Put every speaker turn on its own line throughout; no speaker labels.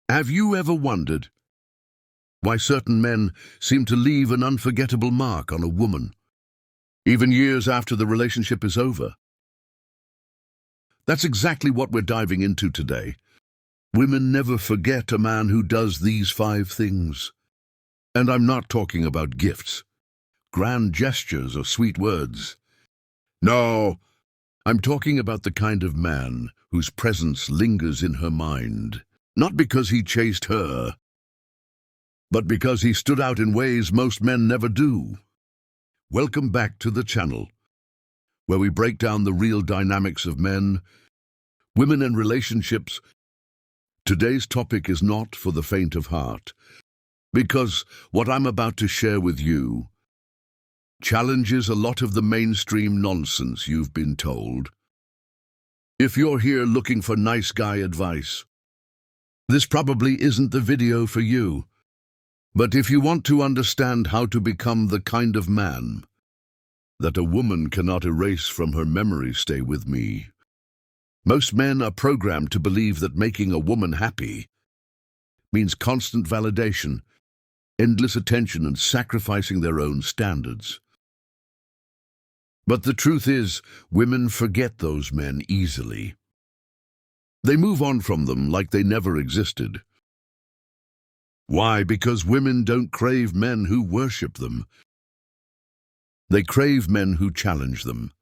Have you ever wondered why certain men seem to leave an unforgettable mark on a woman, even years after the relationship is over? That's exactly what we're diving into today. Women never forget a man who does these 5 things. And I'm not talking about gifts, grand gestures, or sweet words. No, I'm talking about the kind of man whose presence lingers in her mind, not because he chased her, but because he stood out in ways most men never do. Welcome back to the channel, where we break down the real dynamics of men, women, and relationships. Today's topic is not for the faint of heart, because what I'm about to share with you challenges a lot of the mainstream nonsense you've been told. If you're here looking for nice guy advice, this probably isn't the video for you. But if you want to understand how to become the kind of man that a woman cannot erase from her memory, stay with me. Most men are programmed to believe that making a woman happy means constant validation, endless attention, and sacrificing their own standards. But the truth is, women forget those men easily. They move on from them like they never existed. Why? Because women don't crave men who worship them. They crave men who challenge them,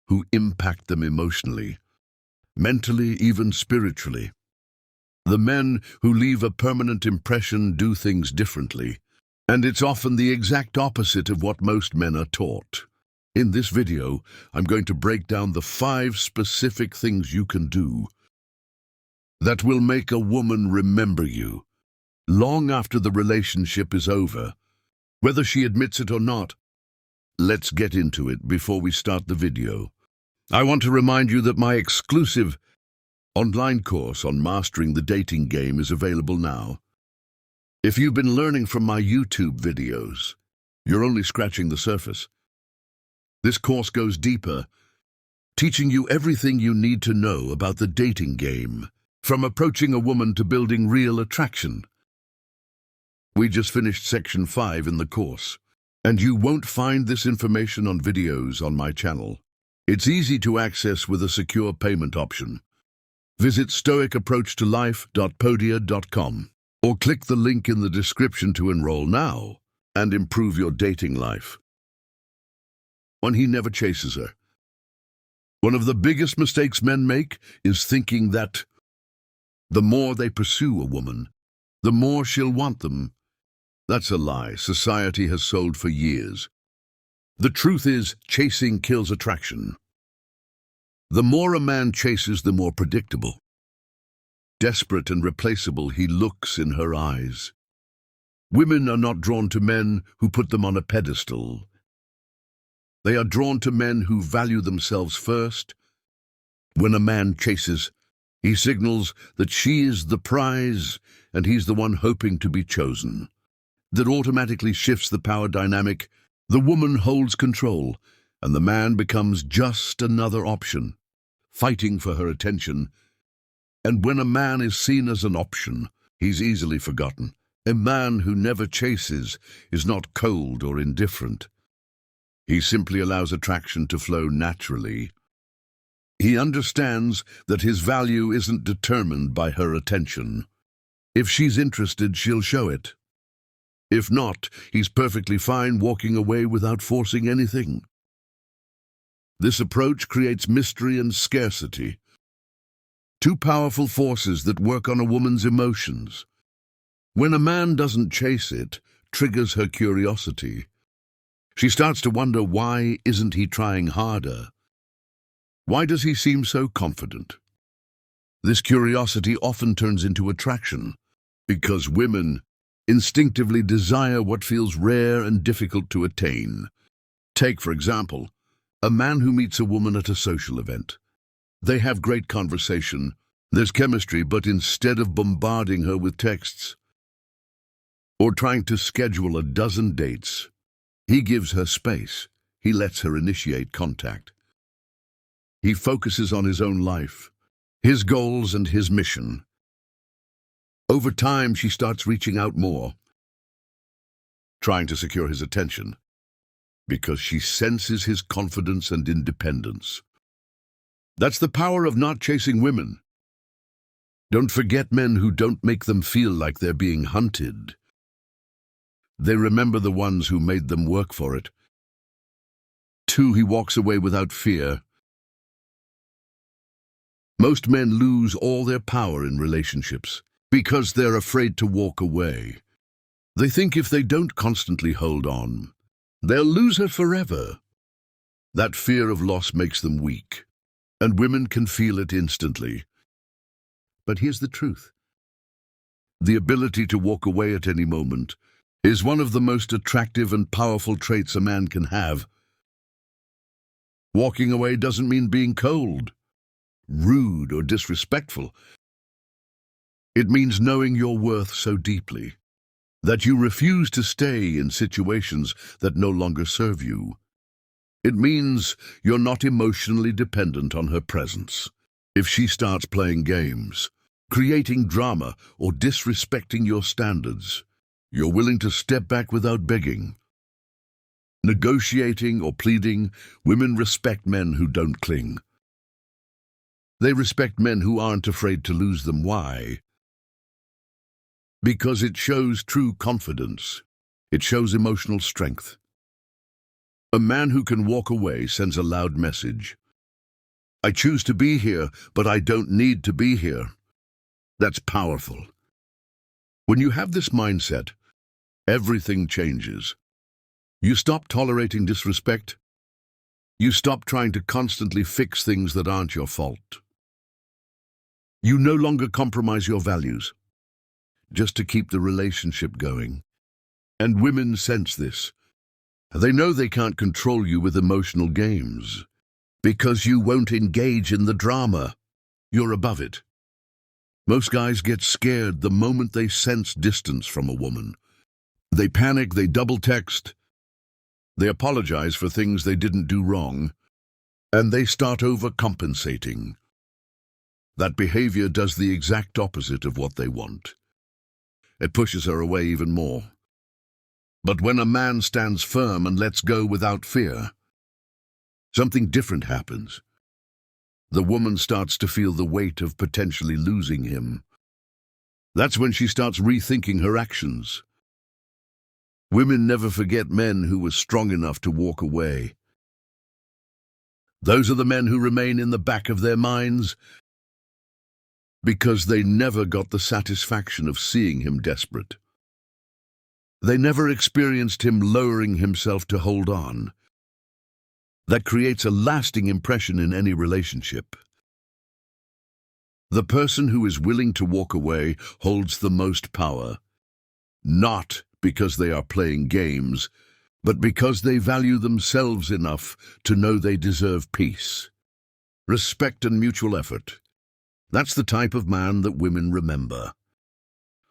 who impact them emotionally, mentally, even spiritually. The men who leave a permanent impression do things differently, and it's often the exact opposite of what most men are taught. In this video, I'm going to break down the 5 specific things you can do that will make a woman remember you long after the relationship is over, whether she admits it or not. Let's get into it. Before we start the video, I want to remind you that my exclusive online course on mastering the dating game is available now. If you've been learning from my YouTube videos, you're only scratching the surface. This course goes deeper, teaching you everything you need to know about the dating game, from approaching a woman to building real attraction. We just finished section 5 in the course, and you won't find this information on videos on my channel. It's easy to access with a secure payment option. Visit stoicapproachtolife.podia.com or click the link in the description to enroll now and improve your dating life. One, he never chases her. One of the biggest mistakes men make is thinking that the more they pursue a woman, the more she'll want them. That's a lie society has sold for years. The truth is, chasing kills attraction. The more a man chases, the more predictable, desperate, and replaceable he looks in her eyes. Women are not drawn to men who put them on a pedestal. They are drawn to men who value themselves first. When a man chases, he signals that she is the prize and he's the one hoping to be chosen. That automatically shifts the power dynamic. The woman holds control, and the man becomes just another option, fighting for her attention. And when a man is seen as an option, he's easily forgotten. A man who never chases is not cold or indifferent. He simply allows attraction to flow naturally. He understands that his value isn't determined by her attention. If she's interested, she'll show it. If not, he's perfectly fine walking away without forcing anything. This approach creates mystery and scarcity, 2 powerful forces that work on a woman's emotions. When a man doesn't chase, it triggers her curiosity. She starts to wonder, why isn't he trying harder? Why does he seem so confident? This curiosity often turns into attraction, because women instinctively desire what feels rare and difficult to attain. Take, for example, a man who meets a woman at a social event. They have great conversation, there's chemistry, but instead of bombarding her with texts or trying to schedule a dozen dates, he gives her space. He lets her initiate contact. He focuses on his own life, his goals, and his mission. Over time, she starts reaching out more, trying to secure his attention, because she senses his confidence and independence. That's the power of not chasing women. Don't forget men who don't make them feel like they're being hunted. They remember the ones who made them work for it. 2, he walks away without fear. Most men lose all their power in relationships because they're afraid to walk away. They think if they don't constantly hold on, they'll lose her forever. That fear of loss makes them weak, and women can feel it instantly. But here's the truth. The ability to walk away at any moment is one of the most attractive and powerful traits a man can have. Walking away doesn't mean being cold, rude, or disrespectful. It means knowing your worth so deeply that you refuse to stay in situations that no longer serve you. It means you're not emotionally dependent on her presence. If she starts playing games, creating drama, or disrespecting your standards, you're willing to step back without begging, negotiating, or pleading. Women respect men who don't cling. They respect men who aren't afraid to lose them. Why? Because it shows true confidence. It shows emotional strength. A man who can walk away sends a loud message. I choose to be here, but I don't need to be here. That's powerful. When you have this mindset, everything changes. You stop tolerating disrespect. You stop trying to constantly fix things that aren't your fault. You no longer compromise your values just to keep the relationship going. And women sense this. They know they can't control you with emotional games because you won't engage in the drama. You're above it. Most guys get scared the moment they sense distance from a woman. They panic, they double text, they apologize for things they didn't do wrong, and they start overcompensating. That behavior does the exact opposite of what they want. It pushes her away even more. But when a man stands firm and lets go without fear, something different happens. The woman starts to feel the weight of potentially losing him. That's when she starts rethinking her actions. Women never forget men who were strong enough to walk away. Those are the men who remain in the back of their minds because they never got the satisfaction of seeing him desperate. They never experienced him lowering himself to hold on. That creates a lasting impression in any relationship. The person who is willing to walk away holds the most power, not because they are playing games, but because they value themselves enough to know they deserve peace, respect, and mutual effort. That's the type of man that women remember,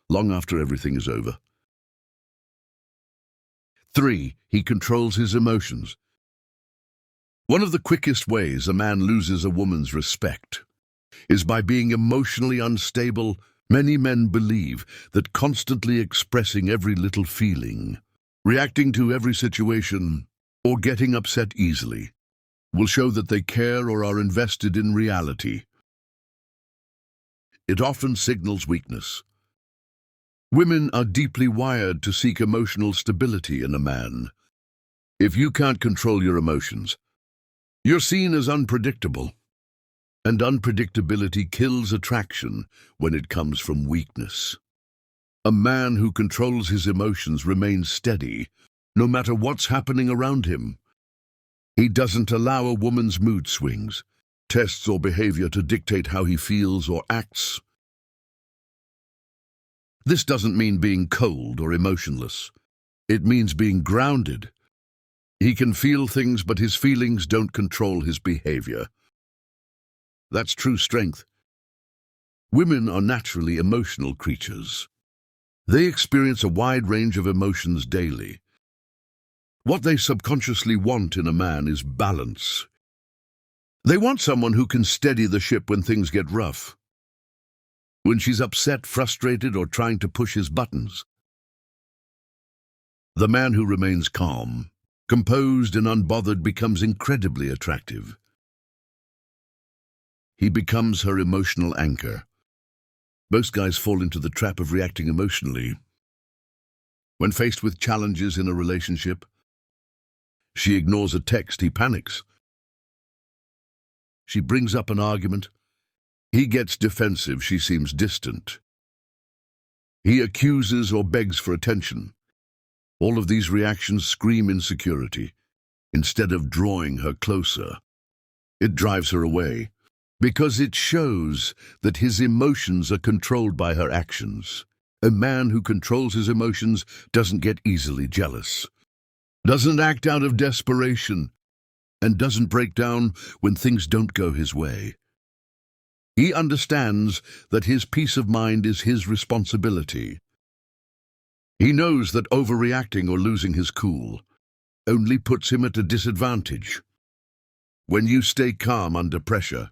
long after everything is over. 3, he controls his emotions. One of the quickest ways a man loses a woman's respect is by being emotionally unstable. Many men believe that constantly expressing every little feeling, reacting to every situation, or getting upset easily will show that they care or are invested in reality. It often signals weakness. Women are deeply wired to seek emotional stability in a man. If you can't control your emotions, you're seen as unpredictable. And unpredictability kills attraction when it comes from weakness. A man who controls his emotions remains steady, no matter what's happening around him. He doesn't allow a woman's mood swings, tests, or behavior to dictate how he feels or acts. This doesn't mean being cold or emotionless. It means being grounded. He can feel things, but his feelings don't control his behavior. That's true strength. Women are naturally emotional creatures. They experience a wide range of emotions daily. What they subconsciously want in a man is balance. They want someone who can steady the ship when things get rough. when she's upset, frustrated, or trying to push his buttons. The man who remains calm, composed, and unbothered becomes incredibly attractive. He becomes her emotional anchor. Most guys fall into the trap of reacting emotionally. When faced with challenges in a relationship, she ignores a text, he panics. She brings up an argument. He gets defensive, she seems distant. He accuses or begs for attention. All of these reactions scream insecurity. Instead of drawing her closer, it drives her away, because it shows that his emotions are controlled by her actions. A man who controls his emotions doesn't get easily jealous, doesn't act out of desperation, and doesn't break down when things don't go his way. He understands that his peace of mind is his responsibility. He knows that overreacting or losing his cool only puts him at a disadvantage. When you stay calm under pressure,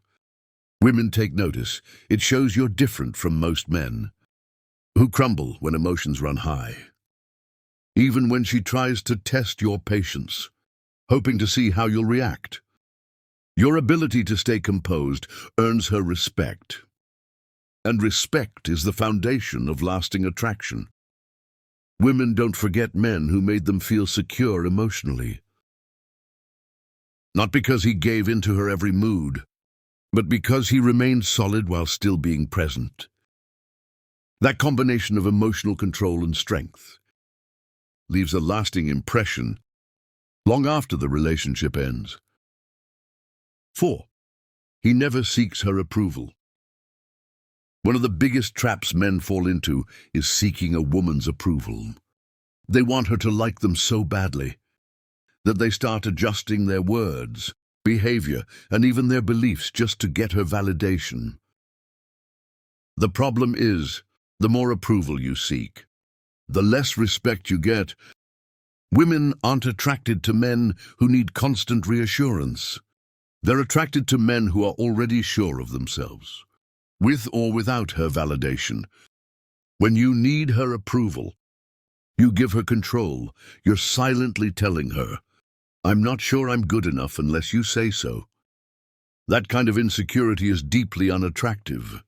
women take notice. It shows you're different from most men, who crumble when emotions run high. Even when she tries to test your patience, hoping to see how you'll react, your ability to stay composed earns her respect. And respect is the foundation of lasting attraction. Women don't forget men who made them feel secure emotionally. Not because he gave in to her every mood, but because he remained solid while still being present. That combination of emotional control and strength leaves a lasting impression long after the relationship ends. 4. He never seeks her approval. One of the biggest traps men fall into is seeking a woman's approval. They want her to like them so badly that they start adjusting their words, behavior, and even their beliefs just to get her validation. The problem is, the more approval you seek, the less respect you get. Women aren't attracted to men who need constant reassurance. They're attracted to men who are already sure of themselves, with or without her validation. When you need her approval, you give her control. You're silently telling her, "I'm not sure I'm good enough unless you say so." That kind of insecurity is deeply unattractive.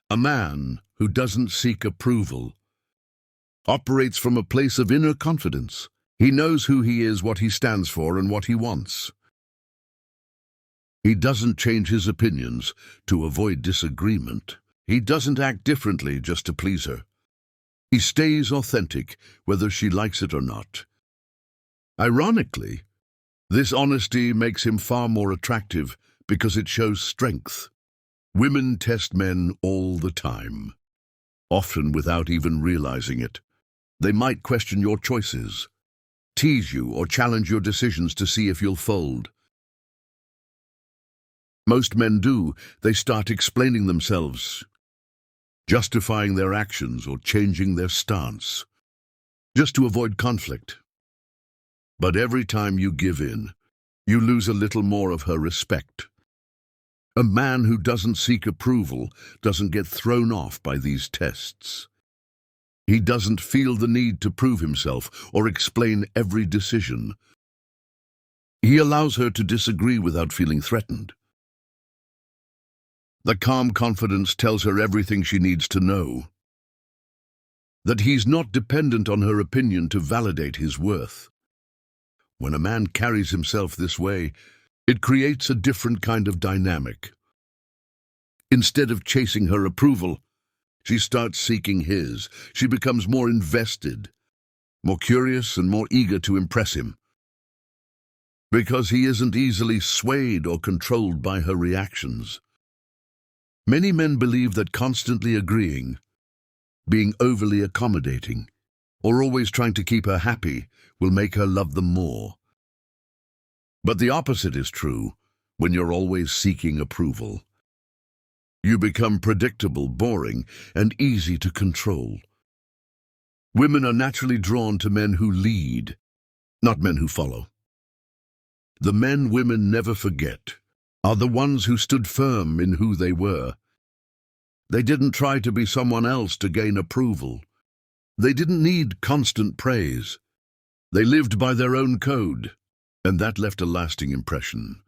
A man who doesn't seek approval operates from a place of inner confidence. He knows who he is, what he stands for, and what he wants. He doesn't change his opinions to avoid disagreement. He doesn't act differently just to please her. He stays authentic, whether she likes it or not. Ironically, this honesty makes him far more attractive because it shows strength. Women test men all the time, often without even realizing it. They might question your choices, tease you, or challenge your decisions to see if you'll fold. Most men do. They start explaining themselves, justifying their actions, or changing their stance, just to avoid conflict. But every time you give in, you lose a little more of her respect. A man who doesn't seek approval doesn't get thrown off by these tests. He doesn't feel the need to prove himself or explain every decision. He allows her to disagree without feeling threatened. The calm confidence tells her everything she needs to know. That he's not dependent on her opinion to validate his worth. When a man carries himself this way, it creates a different kind of dynamic. Instead of chasing her approval, she starts seeking his. She becomes more invested, more curious, and more eager to impress him. Because he isn't easily swayed or controlled by her reactions. Many men believe that constantly agreeing, being overly accommodating, or always trying to keep her happy will make her love them more. But the opposite is true when you're always seeking approval. You become predictable, boring, and easy to control. Women are naturally drawn to men who lead, not men who follow. The men women never forget are the ones who stood firm in who they were. They didn't try to be someone else to gain approval. They didn't need constant praise. They lived by their own code, and that left a lasting impression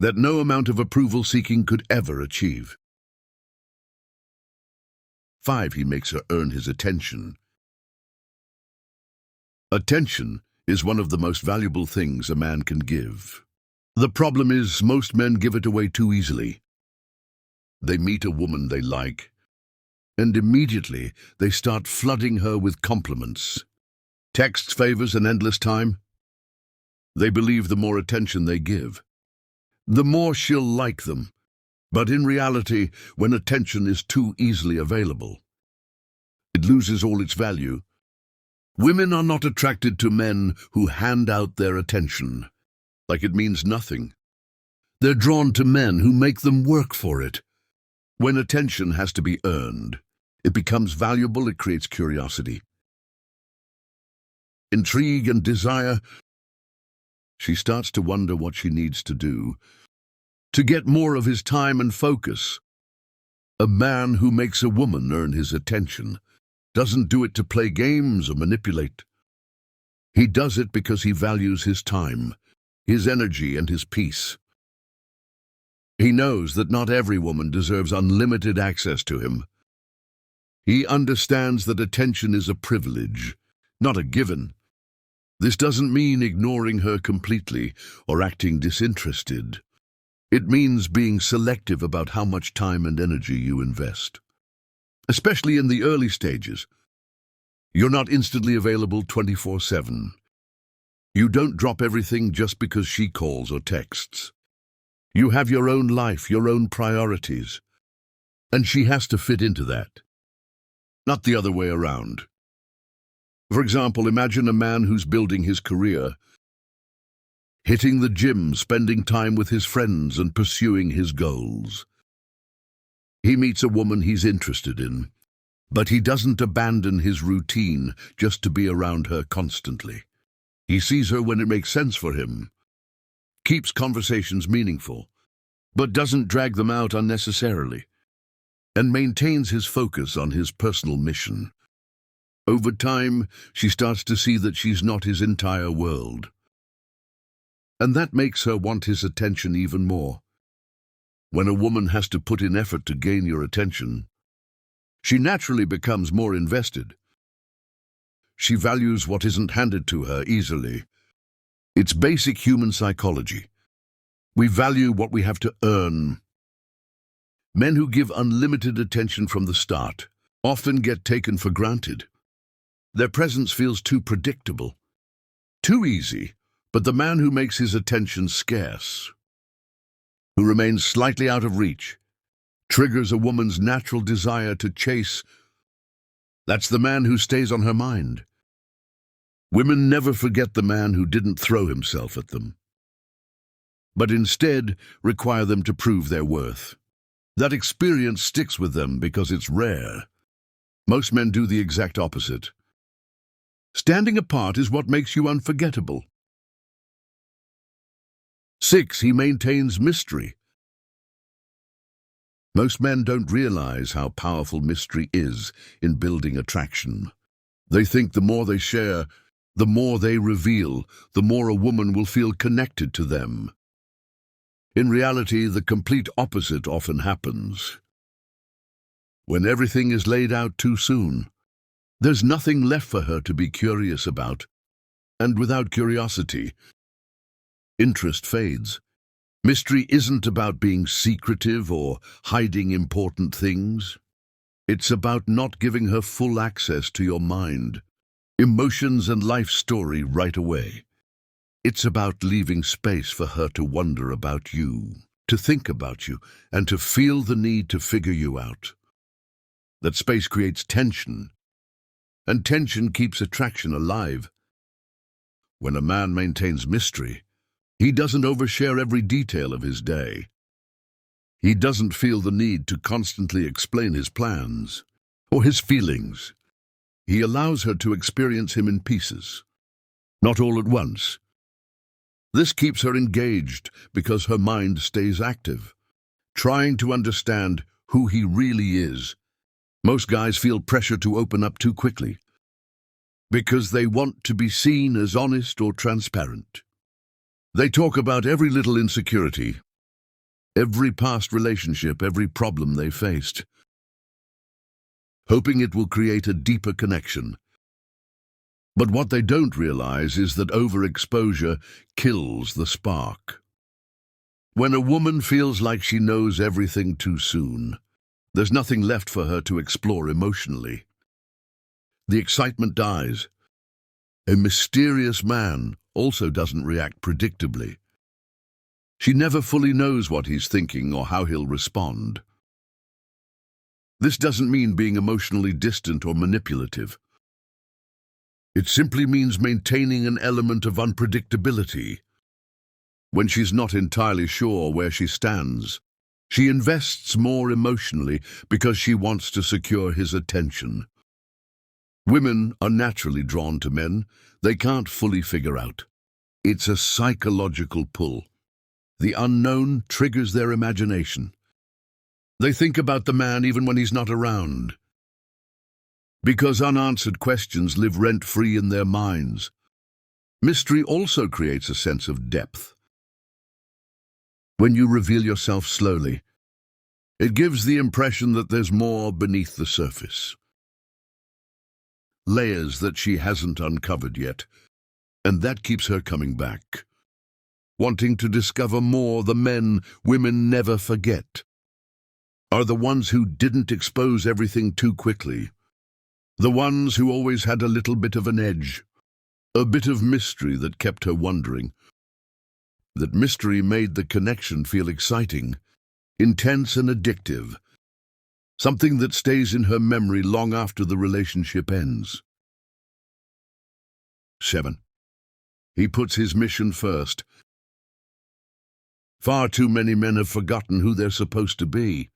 that no amount of approval seeking could ever achieve. 5. He makes her earn his attention. Attention is one of the most valuable things a man can give. The problem is most men give it away too easily. They meet a woman they like, and immediately they start flooding her with compliments. Texts, favors, and endless time. They believe the more attention they give, the more she'll like them. But in reality, when attention is too easily available, it loses all its value. Women are not attracted to men who hand out their attention like it means nothing. They're drawn to men who make them work for it. When attention has to be earned, it becomes valuable, it creates curiosity, intrigue, and desire. She starts to wonder what she needs to do to get more of his time and focus. A man who makes a woman earn his attention doesn't do it to play games or manipulate. He does it because he values his time, his energy, and his peace. He knows that not every woman deserves unlimited access to him. He understands that attention is a privilege, not a given. This doesn't mean ignoring her completely or acting disinterested. It means being selective about how much time and energy you invest, especially in the early stages. You're not instantly available 24/7. You don't drop everything just because she calls or texts. You have your own life, your own priorities, and she has to fit into that, not the other way around. For example, imagine a man who's building his career, hitting the gym, spending time with his friends, and pursuing his goals. He meets a woman he's interested in, but he doesn't abandon his routine just to be around her constantly. He sees her when it makes sense for him, keeps conversations meaningful, but doesn't drag them out unnecessarily, and maintains his focus on his personal mission. Over time, she starts to see that she's not his entire world, and that makes her want his attention even more. When a woman has to put in effort to gain your attention, she naturally becomes more invested. She values what isn't handed to her easily. It's basic human psychology. We value what we have to earn. Men who give unlimited attention from the start often get taken for granted. Their presence feels too predictable, too easy. But the man who makes his attention scarce, who remains slightly out of reach, triggers a woman's natural desire to chase. That's the man who stays on her mind. Women never forget the man who didn't throw himself at them, but instead require them to prove their worth. That experience sticks with them because it's rare. Most men do the exact opposite. Standing apart is what makes you unforgettable. 6. He maintains mystery. Most men don't realize how powerful mystery is in building attraction. They think the more they share, the more they reveal, the more a woman will feel connected to them. In reality, the complete opposite often happens. When everything is laid out too soon, there's nothing left for her to be curious about, and without curiosity, interest fades. Mystery isn't about being secretive or hiding important things. It's about not giving her full access to your mind, emotions, and life story right away. It's about leaving space for her to wonder about you, to think about you, and to feel the need to figure you out. That space creates tension, and tension keeps attraction alive. When a man maintains mystery, he doesn't overshare every detail of his day. He doesn't feel the need to constantly explain his plans or his feelings. He allows her to experience him in pieces, not all at once. This keeps her engaged because her mind stays active, trying to understand who he really is Most guys feel pressure to open up too quickly because they want to be seen as honest or transparent. They talk about every little insecurity, every past relationship, every problem they faced, hoping it will create a deeper connection. But what they don't realize is that overexposure kills the spark. When a woman feels like she knows everything too soon, there's nothing left for her to explore emotionally. The excitement dies. A mysterious man also doesn't react predictably. She never fully knows what he's thinking or how he'll respond. This doesn't mean being emotionally distant or manipulative. It simply means maintaining an element of unpredictability. When she's not entirely sure where she stands, she invests more emotionally because she wants to secure his attention. Women are naturally drawn to men they can't fully figure out. It's a psychological pull. The unknown triggers their imagination. They think about the man even when he's not around, because unanswered questions live rent-free in their minds. Mystery also creates a sense of depth. When you reveal yourself slowly, it gives the impression that there's more beneath the surface. Layers that she hasn't uncovered yet, and that keeps her coming back, wanting to discover more. The men women never forget are the ones who didn't expose everything too quickly, the ones who always had a little bit of an edge, a bit of mystery that kept her wondering. That mystery made the connection feel exciting, intense and addictive, something that stays in her memory long after the relationship ends. 7. He puts his mission first. Far too many men have forgotten who they're supposed to be.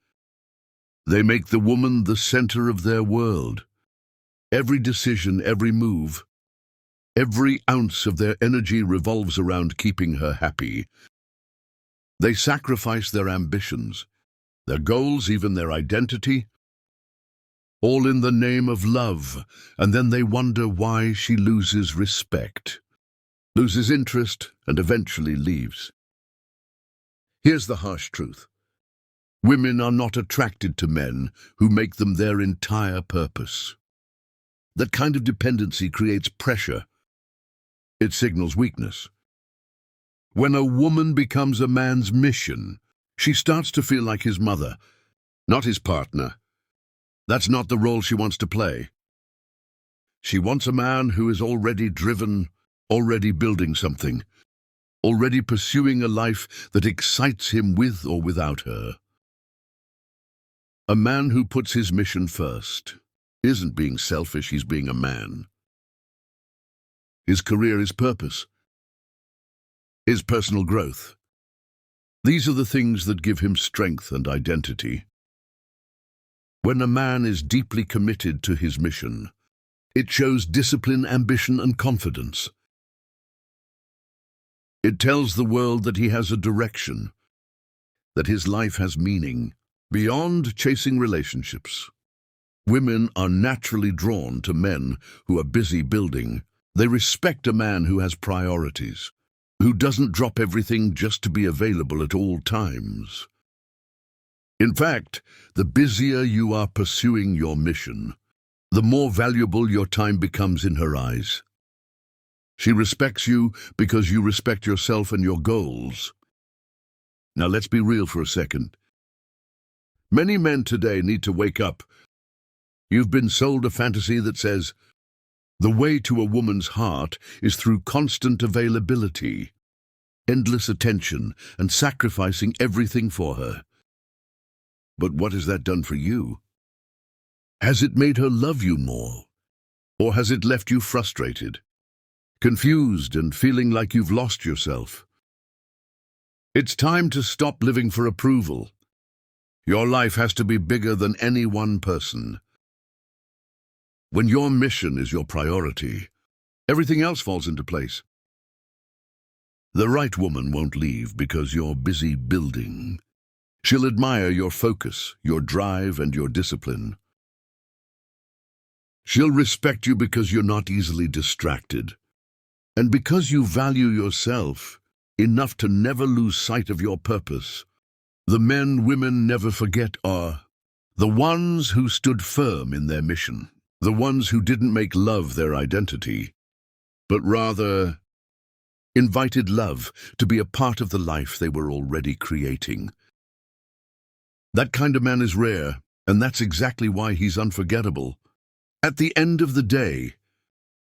They make the woman the center of their world. Every decision, every move, every ounce of their energy revolves around keeping her happy. They sacrifice their ambitions, their goals, even their identity, all in the name of love, and then they wonder why she loses respect, loses interest, and eventually leaves. Here's the harsh truth. Women are not attracted to men who make them their entire purpose. That kind of dependency creates pressure. It signals weakness. When a woman becomes a man's mission, she starts to feel like his mother, not his partner. That's not the role she wants to play. She wants a man who is already driven, already building something, already pursuing a life that excites him with or without her. A man who puts his mission first isn't being selfish, he's being a man. His career, his purpose, his personal growth. These are the things that give him strength and identity. When a man is deeply committed to his mission, it shows discipline, ambition, and confidence. It tells the world that he has a direction, that his life has meaning, beyond chasing relationships. Women are naturally drawn to men who are busy building. They respect a man who has priorities, who doesn't drop everything just to be available at all times. In fact, the busier you are pursuing your mission, the more valuable your time becomes in her eyes. She respects you because you respect yourself and your goals. Now let's be real for a second. Many men today need to wake up. You've been sold a fantasy that says, the way to a woman's heart is through constant availability, endless attention, and sacrificing everything for her. But what has that done for you? Has it made her love you more? Or has it left you frustrated, confused, and feeling like you've lost yourself? It's time to stop living for approval. Your life has to be bigger than any one person. When your mission is your priority, everything else falls into place. The right woman won't leave because you're busy building. She'll admire your focus, your drive, and your discipline. She'll respect you because you're not easily distracted, and because you value yourself enough to never lose sight of your purpose. The men women never forget are the ones who stood firm in their mission, the ones who didn't make love their identity, but rather invited love to be a part of the life they were already creating. That kind of man is rare, and that's exactly why he's unforgettable. At the end of the day,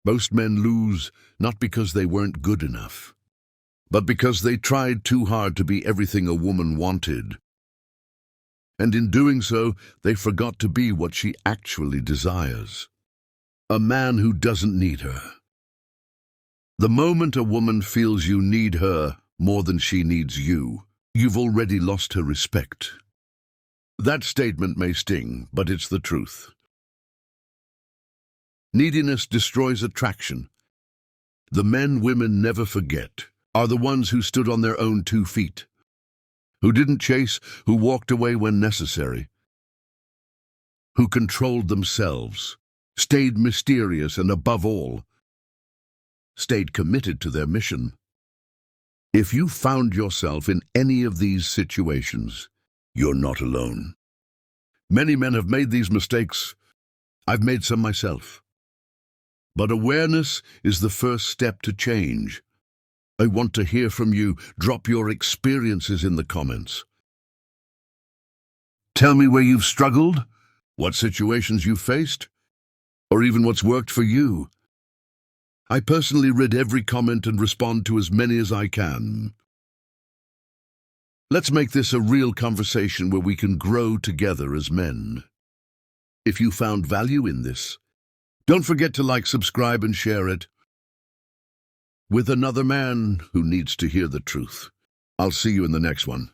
most men lose not because they weren't good enough, but because they tried too hard to be everything a woman wanted. And in doing so, they forgot to be what she actually desires. A man who doesn't need her. The moment a woman feels you need her more than she needs you, you've already lost her respect. That statement may sting, but it's the truth. Neediness destroys attraction. The men women never forget are the ones who stood on their own 2 feet, who didn't chase, who walked away when necessary, who controlled themselves, stayed mysterious, and above all, stayed committed to their mission. If you found yourself in any of these situations, you're not alone. Many men have made these mistakes. I've made some myself. But awareness is the first step to change. I want to hear from you. Drop your experiences in the comments. Tell me where you've struggled, what situations you've faced, or even what's worked for you. I personally read every comment and respond to as many as I can. Let's make this a real conversation where we can grow together as men. If you found value in this, don't forget to like, subscribe, and share it with another man who needs to hear the truth. I'll see you in the next one.